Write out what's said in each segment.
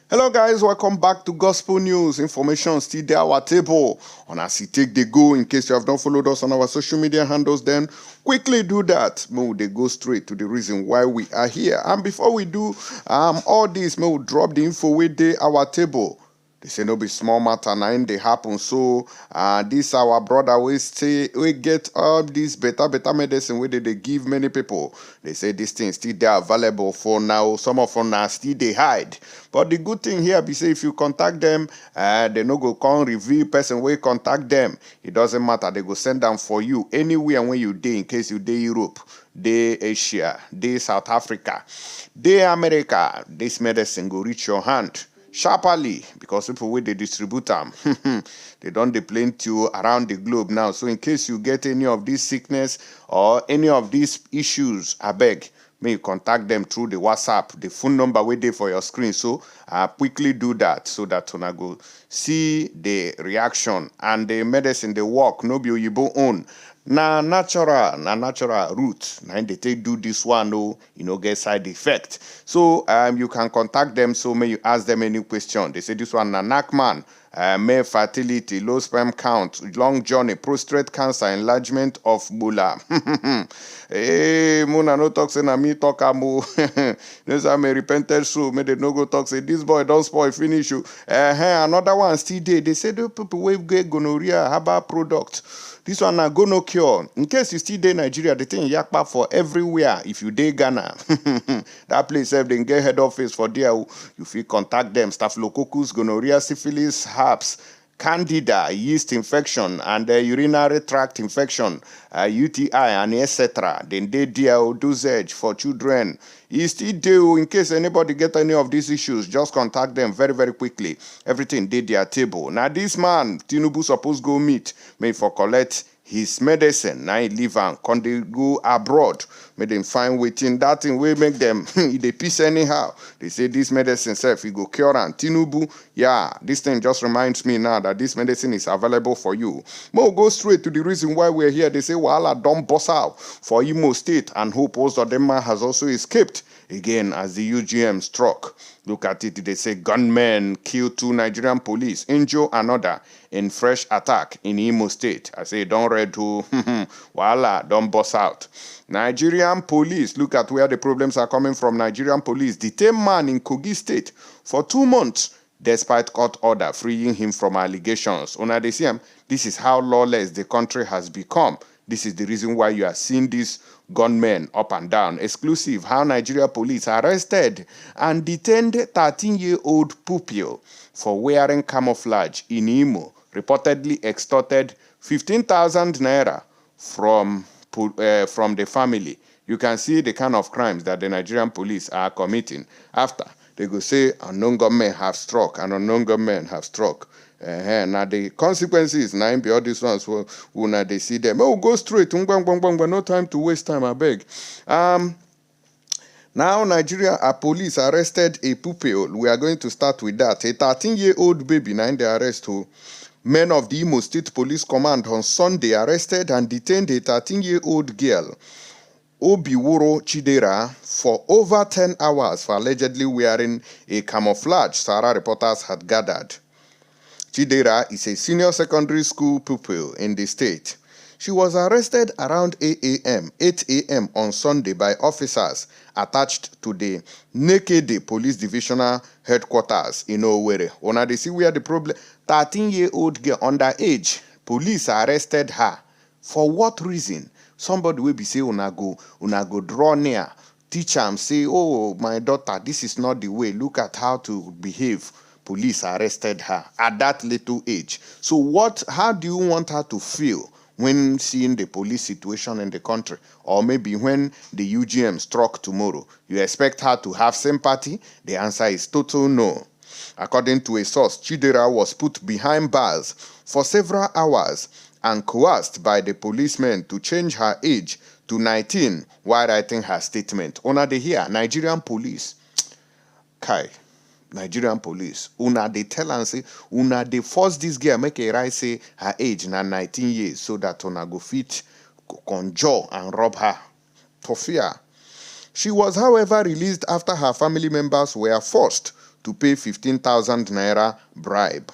Hello guys, welcome back to Gospel News. Information still there our table. On as you take the go, in case you have not followed us on our social media handles, then quickly do that. They go straight to the reason why we are here. And before we do all this, we'll drop the info with our table. They say no be small matter now they happen. So this our brother we say we get all this better medicine where they give many people. They say this thing still they are available for now. Some of them now still they hide. But the good thing here be say if you contact them, they no go come review person where contact them. It doesn't matter. They go send them for you anywhere when you day in case you day Europe, day Asia, day South Africa, day America. This medicine go reach your hand sharply because people wey they distribute them they don't dey plenty around the globe now. So in case you get any of this sickness or any of these issues, I beg may you contact them through the WhatsApp, the phone number wey dey for your screen. So quickly do that so that una go see the reaction and the medicine they work. No be oyibo own. Na natural route. Now they take do this one, no, get side effect. So you can contact them. So may you ask them any question. They say this one na Nachman, male fertility, low sperm count, long journey, prostate cancer, enlargement of bula. Hey, Muna no talk say na me talk amo. This am a repented soul. May they no go talk say this boy don't spoil finish you. Another one still there. They say the people wey get gonorrhea herbal product. This one na go no cure. In case you still dey Nigeria, the thing yakpa for everywhere. If you dey Ghana, that place if they get head office for there, you feel contact them. Staphylococcus, gonorrhea, syphilis, herpes, candida, yeast infection, and urinary tract infection, UTI, and etc. Then they deal dosage for children. You still do, in case anybody get any of these issues, just contact them very quickly. Everything did their table. Now this man, Tinubu supposed go meet, may for collect his medicine. Now he leave and can they go abroad. May them find waiting. That thing will make them they peace anyhow. They say this medicine self he go cure and Tinubu. Yeah, this thing just reminds me now that this medicine is available for you. We'll go straight to the reason why we're here. They say Wahala don't boss out for Imo State, and Hope Uzodinma has also escaped again as the UGM struck. Look at it. They say gunmen kill 2 Nigerian police, injure another in fresh attack in Imo State. I say don't read to Wahala don't boss out. Nigerian police, look at where the problems are coming from. Nigerian police detain man in Kogi State for 2 months despite court order freeing him from allegations. Una dey see am, this is how lawless the country has become. This is the reason why you are seeing these gunmen up and down. Exclusive, how Nigeria police arrested and detained 13-year-old pupil for wearing camouflage in Imo, reportedly extorted 15,000 naira from the family. You can see the kind of crimes that the Nigerian police are committing. After, they go say unknown gunmen have struck and unknown gunmen have struck. Now the consequences, now be all these ones will now they see them. Oh, go straight, no time to waste time, I beg. Now Nigeria police arrested a pupil. We are going to start with that. A 13-year-old baby, now in the arrest who men of the Imo State Police Command on Sunday arrested and detained a 13-year-old girl, Obiworo Chidera, for over 10 hours for allegedly wearing a camouflage, Sarah reporters had gathered. Chidera is a senior secondary school pupil in the state. She was arrested around 8 a.m. on Sunday by officers attached to the Nekede Police Divisional Headquarters in Owerri. Una they see where the problem, 13-year-old girl underage, police arrested her. For what reason? Somebody will be say, una go draw near, teach am, say, oh, my daughter, this is not the way. Look at how to behave. Police arrested her at that little age. So how do you want her to feel when seeing the police situation in the country? Or maybe when the UGM struck tomorrow, you expect her to have sympathy? The answer is total no. According to a source, Chidera was put behind bars for several hours and coerced by the policemen to change her age to 19 while writing her statement. Una dey hear, Nigerian police. Nigerian police. Una dey tell and say, una dey force this girl make a right say her age na 19 years so that una go fit conjure and rob her. Tofia. She was, however, released after her family members were forced to pay 15,000 naira bribe.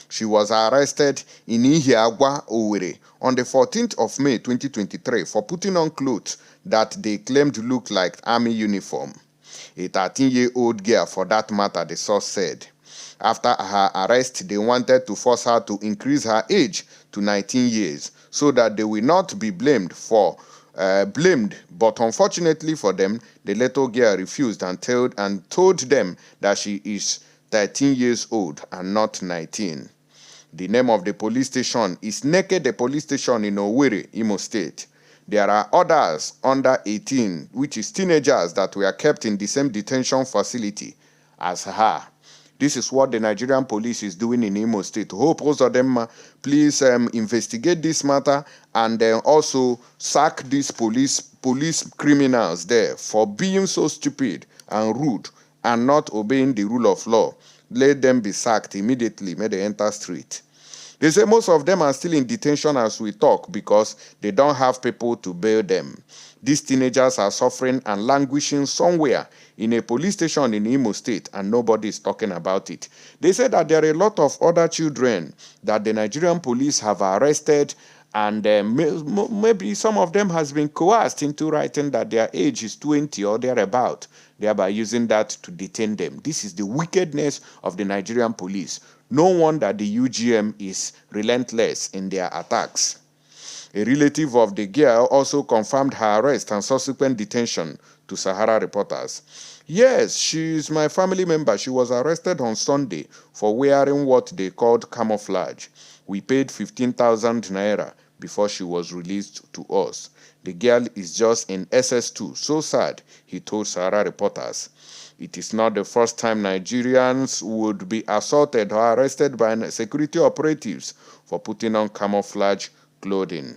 She was arrested in Ihiagwa, Owerri, on the 14th of May 2023 for putting on clothes that they claimed looked like army uniform. A 13-year-old girl, for that matter, the source said. After her arrest, they wanted to force her to increase her age to 19 years so that they will not be blamed, but unfortunately for them, the little girl refused and told them that she is 13 years old and not 19. The name of the police station is Nekede Police Station in Owerri, Imo State. There are others under 18, which is teenagers, that were kept in the same detention facility as her. This is what the Nigerian police is doing in Imo State. Hope Uzodinma, please investigate this matter and also sack these police criminals there for being so stupid and rude and not obeying the rule of law. Let them be sacked immediately. May they enter street. They say most of them are still in detention as we talk because they don't have people to bail them. These teenagers are suffering and languishing somewhere in a police station in Imo State, and nobody is talking about it. They say that there are a lot of other children that the Nigerian police have arrested, and maybe some of them has been coerced into writing that their age is 20 or thereabout, thereby using that to detain them. This is the wickedness of the Nigerian police. No wonder the UGM is relentless in their attacks. A relative of the girl also confirmed her arrest and subsequent detention to Sahara Reporters. Yes, she is my family member. She was arrested on Sunday for wearing what they called camouflage. We paid 15,000 naira before she was released to us. The girl is just in SS2. So sad, he told Sahara Reporters. It is not the first time Nigerians would be assaulted or arrested by security operatives for putting on camouflage clothing.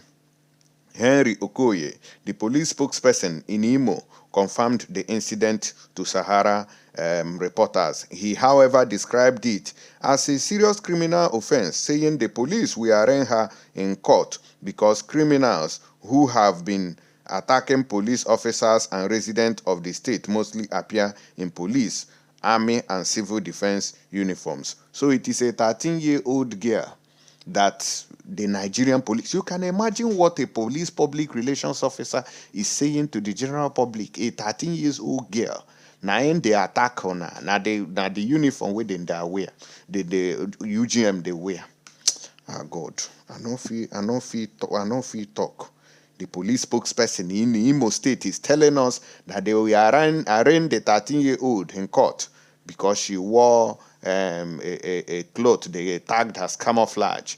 Henry Okoye, the police spokesperson in Imo, confirmed the incident to Sahara Reporters. He, however, described it as a serious criminal offense, saying the police will arraign her in court because criminals who have been attacking police officers and residents of the state mostly appear in police, army, and civil defense uniforms. So it is a 13-year-old girl that the Nigerian police, you can imagine what a police public relations officer is saying to the general public. A 13-year-old girl, now in the attack on her, now the uniform within they wear, the UGM they wear. Ah, God, I no feel talk. The police spokesperson in Imo State is telling us that they will arraign the 13-year-old in court because she wore a cloth they tagged as camouflage,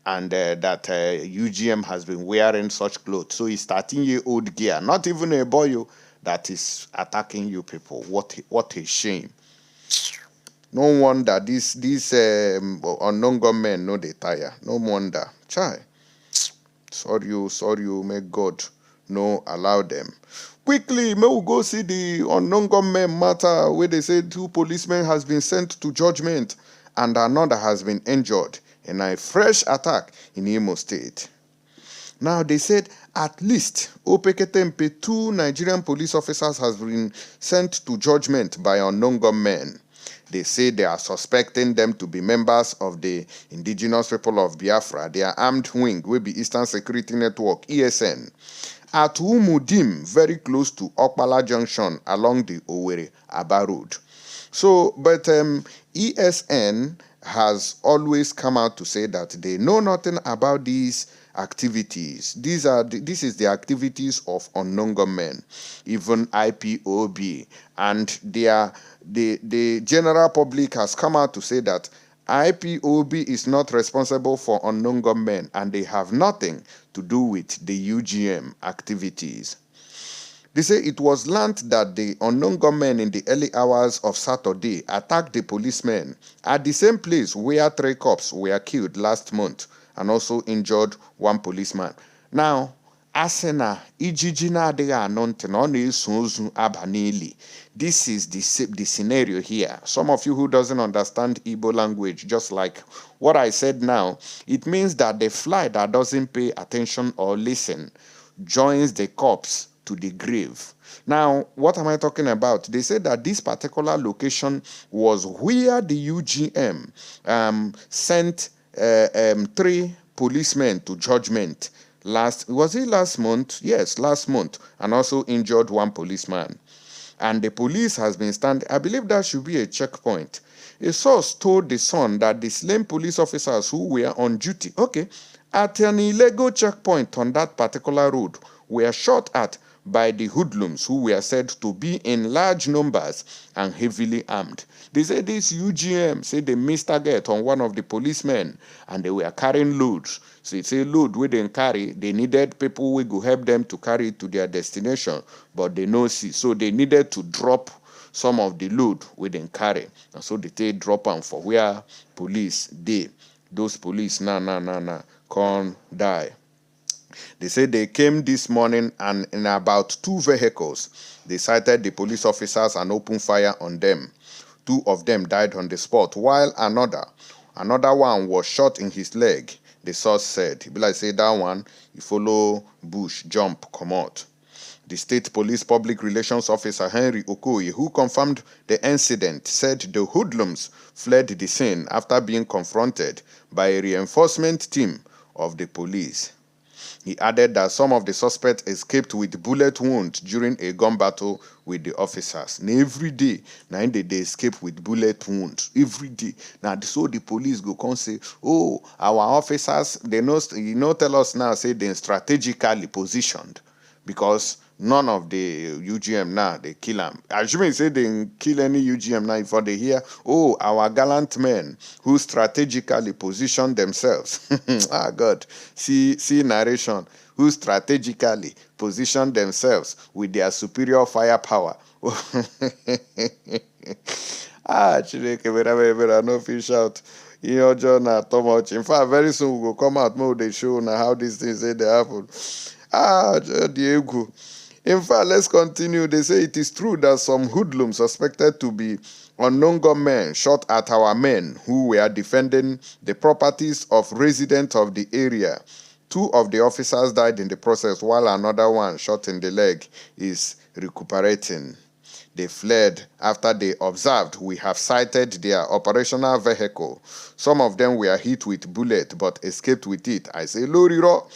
and that UGM has been wearing such clothes. So it's 13-year-old girl, not even a boy, that is attacking you people. What a shame. No wonder these unknown gunmen know they tire. No wonder. Chai. Sorry, may God no allow them. Quickly, may we go see the unknown gunmen matter where they say 2 policemen has been sent to judgment and another has been injured in a fresh attack in Imo State. Now, they said at least Opeketempe 2 Nigerian police officers has been sent to judgment by unknown gunmen. They say they are suspecting them to be members of the indigenous people of Biafra. Their armed wing will be Eastern Security Network, ESN, at Umudim, very close to Okpala Junction along the Owerri-Aba Road. So, but ESN has always come out to say that they know nothing about these activities. This is the activities of unknown gunmen, even IPOB, and the general public has come out to say that IPOB is not responsible for unknown gunmen and they have nothing to do with the UGM activities. They say it was learned that the unknown gunmen in the early hours of Saturday attacked the policemen at the same place where 3 cops were killed last month and also injured 1 policeman. Now, Asena, Ijijina de Anontenoni Suzu Abanili. This is the scenario here. Some of you who doesn't understand Igbo language, just like what I said now, it means that the fly that doesn't pay attention or listen joins the cops to the grave. Now, what am I talking about? They said that this particular location was where the UGM sent 3 policemen to judgment was it last month? Yes, last month, and also injured 1 policeman. And the police has been standing. I believe that should be a checkpoint. A source told the Sun that the slain police officers who were on duty, at an illegal checkpoint on that particular road, were shot at by the hoodlums who were said to be in large numbers and heavily armed. They say this UGM say they missed target on one of the policemen and they were carrying loads. So it's a load we didn't carry. They needed people who could help them to carry it to their destination, but they no see. So they needed to drop some of the load we didn't carry. And so they drop them for where police they. Those police can't die. They say they came this morning and in about 2 vehicles, they sighted the police officers and opened fire on them. 2 of them died on the spot, while another one was shot in his leg. The source said, like say that one, you follow bush, jump, come out. The state police public relations officer Henry Okoye, who confirmed the incident, said the hoodlums fled the scene after being confronted by a reinforcement team of the police. He added that some of the suspects escaped with bullet wounds during a gun battle with the officers. Now, every day, they escape with bullet wounds. Every day. Now, so the police go come say, oh, our officers, they know, tell us now, say they're strategically positioned because none of the UGM now, they kill them. Assuming say they didn't kill any UGM now before they hear, oh, our gallant men who strategically position themselves. Ah, God. See narration. Who strategically position themselves with their superior firepower. Chineke, no fish out. John, too much. In fact, very soon we will come out more. They show now how these things they happen. Diego. In fact, let's continue. They say it is true that some hoodlums suspected to be unknown gunmen shot at our men who were defending the properties of residents of the area. 2 of the officers died in the process, while another one shot in the leg is recuperating. They fled after they observed we have sighted their operational vehicle. Some of them were hit with bullets but escaped with it. I say, Loriro.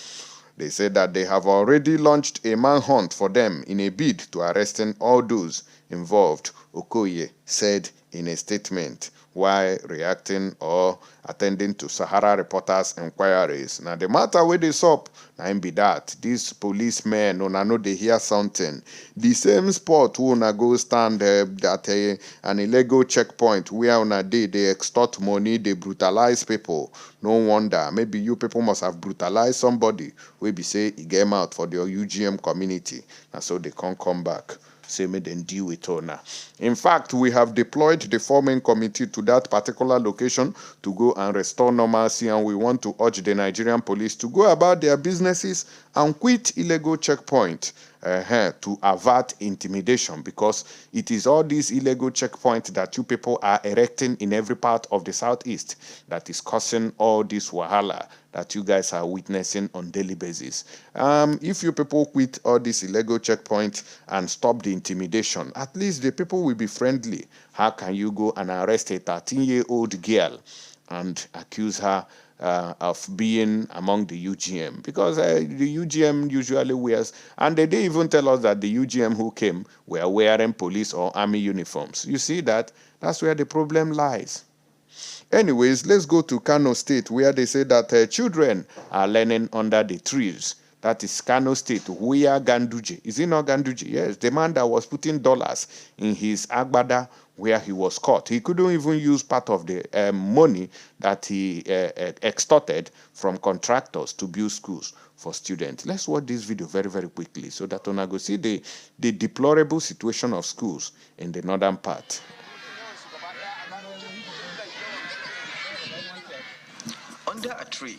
They said that they have already launched a manhunt for them in a bid to arresting all those involved, Okoye said in a statement while reacting or attending to Sahara Reporters' inquiries. Now, the matter with this up, now be that these policemen, I know they hear something. The same spot who go stand at an illegal checkpoint where they extort money, they brutalize people. No wonder. Maybe you people must have brutalized somebody. We be say, he get out for the UGM community. And so they can't come back. Say, may then deal with owner. In fact, we have deployed the 4-man committee to that particular location to go and restore normalcy, and we want to urge the Nigerian police to go about their businesses and quit illegal checkpoint to avert intimidation, because it is all these illegal checkpoints that you people are erecting in every part of the southeast that is causing all this wahala that you guys are witnessing on daily basis. If you people quit all these illegal checkpoints and stop the intimidation, at least the people will be friendly. How can you go and arrest a 13-year-old girl and accuse her of being among the UGM? Because the UGM usually wears, and they didn't even tell us that the UGM who came were wearing police or army uniforms. You see that? That's where the problem lies. Anyways, let's go to Kano State, where they say that children are learning under the trees. That is Kano State, where Ganduje. Is it not Ganduje? Yes, the man that was putting dollars in his agbada where he was caught. He couldn't even use part of the money that he extorted from contractors to build schools for students. Let's watch this video very, very quickly so that we go see the deplorable situation of schools in the northern part. Under a tree,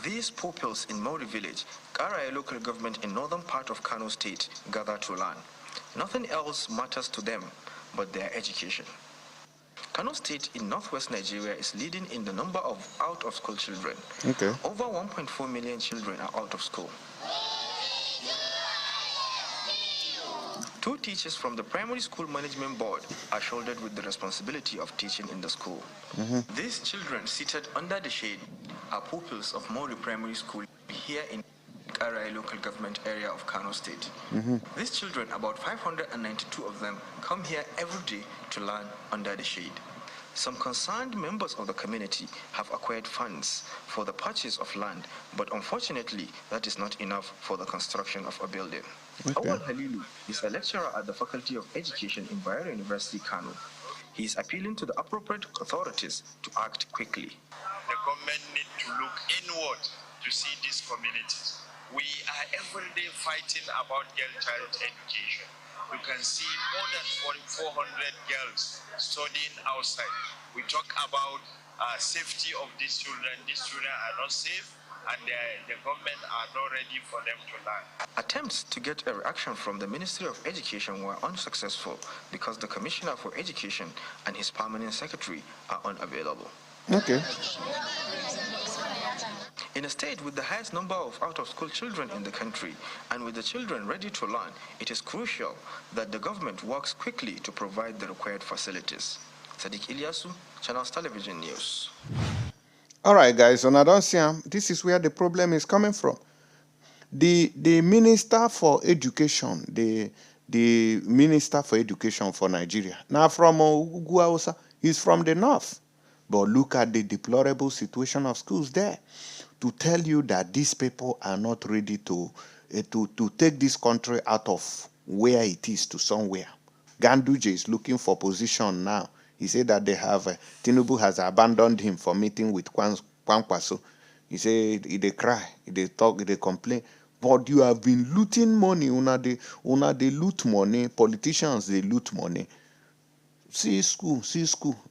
these pupils in Mauri village, Karaya local government in northern part of Kano State, gather to learn. Nothing else matters to them but their education. Kano State in northwest Nigeria is leading in the number of out-of-school children. Okay. Over 1.4 million children are out of school. Two teachers from the Primary School Management Board are shouldered with the responsibility of teaching in the school. These children seated under the shade are pupils of Mori Primary School here in Karai local government area of Kano State. These children, about 592 of them, come here every day to learn under the shade. Some concerned members of the community have acquired funds for the purchase of land, but unfortunately, that is not enough for the construction of a building. Awal Halilu is a lecturer at the Faculty of Education in Bayero University, Kano. He is appealing to the appropriate authorities to act quickly. The government need to look inward to see these communities. We are every day fighting about girl child education. You can see more than 400 girls studying outside. We talk about safety of these children. These children are not safe, and the government are not ready for them to learn. Attempts to get a reaction from the Ministry of Education were unsuccessful because the Commissioner for Education and his permanent secretary are unavailable. Okay. In a state with the highest number of out-of-school children in the country and with the children ready to learn, it is crucial that the government works quickly to provide the required facilities. Sadiq Ilyasu, Channels Television News. All right, guys, so now don't see this is where the problem is coming from. The Minister for Education, the Minister for Education for Nigeria, now from Ugwuausa, he's from the north. But look at the deplorable situation of schools there. To tell you that these people are not ready to take this country out of where it is to somewhere. Ganduje is looking for position now. He said that they have Tinubu has abandoned him for meeting with Kwankwaso. He said they cry, they talk, they complain. But you have been looting money. Una they loot money. Politicians they loot money. See school.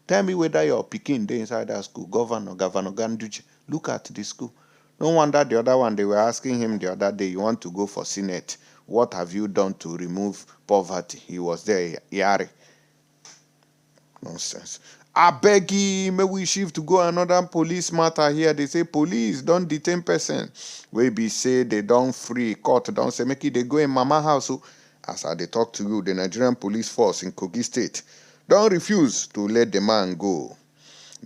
Tell me whether you're picking there inside that school. Governor Ganduje. Look at the school. No wonder the other one, they were asking him the other day, you want to go for Senate. What have you done to remove poverty? He was there, Yari. Nonsense. I beg you, may we shift to go another police matter here. They say police don't detain person. We be say they don't free, court don't say, make it they go in mama house. So, as I they talk to you, the Nigerian police force in Kogi State don't refuse to let the man go.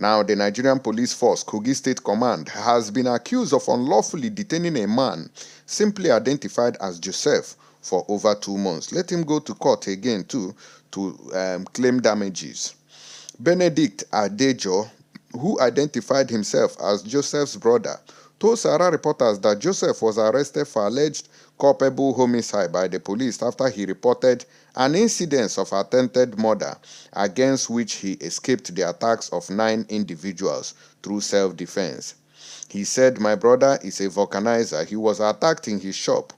Now, the Nigerian Police Force, Kogi State Command, has been accused of unlawfully detaining a man simply identified as Joseph for over 2 months. Let him go to court again, too, to claim damages. Benedict Adejo, who identified himself as Joseph's brother, told Sarah reporters that Joseph was arrested for alleged culpable homicide by the police after he reported an incident of attempted murder against which he escaped the attacks of 9 individuals through self-defense. He said, "My brother is a vulcanizer. He was attacked in his shop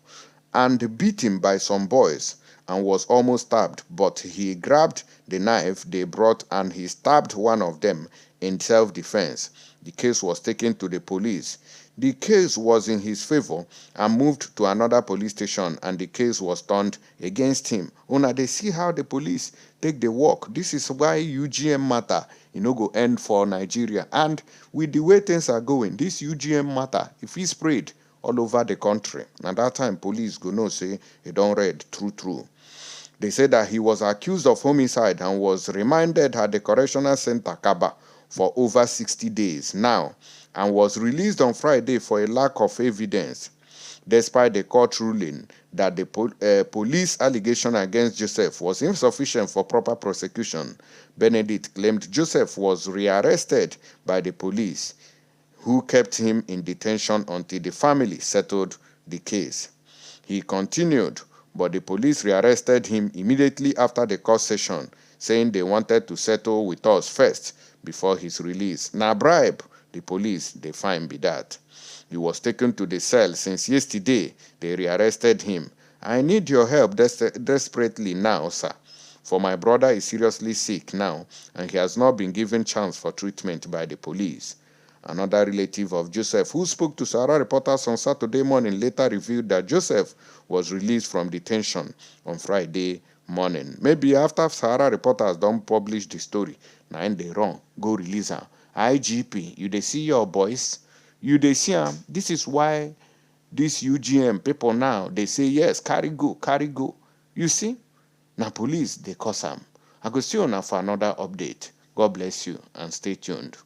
and beaten by some boys and was almost stabbed, but he grabbed the knife they brought and he stabbed one of them in self-defense. The case was taken to the police. The case was in his favor and moved to another police station, and the case was turned against him." Una, they see how the police take the work. This is why UGM matter, go end for Nigeria. And with the way things are going, this UGM matter, if he spread all over the country, and that time police go no say he don't read true. They said that he was accused of homicide and was remanded at the Correctional Center, Kaba, for over 60 days now, and was released on Friday for a lack of evidence. Despite the court ruling that the police allegation against Joseph was insufficient for proper prosecution, Benedict claimed Joseph was rearrested by the police, who kept him in detention until the family settled the case. He continued, but the police rearrested him immediately after the court session, saying they wanted to settle with us first before his release. Now bribe the police, they find be that. He was taken to the cell since yesterday. They rearrested him. "I need your help desperately now, sir. For my brother is seriously sick now, and he has not been given chance for treatment by the police." Another relative of Joseph, who spoke to Sahara reporters on Saturday morning, later revealed that Joseph was released from detention on Friday morning. Maybe after Sahara reporters don't publish the story, now in the wrong, go release her. IGP, you they see your boys? You they see them? This is why this UGM people now, they say, yes, carry go. You see? Na police dey cause am. I go see una for another update. God bless you and stay tuned.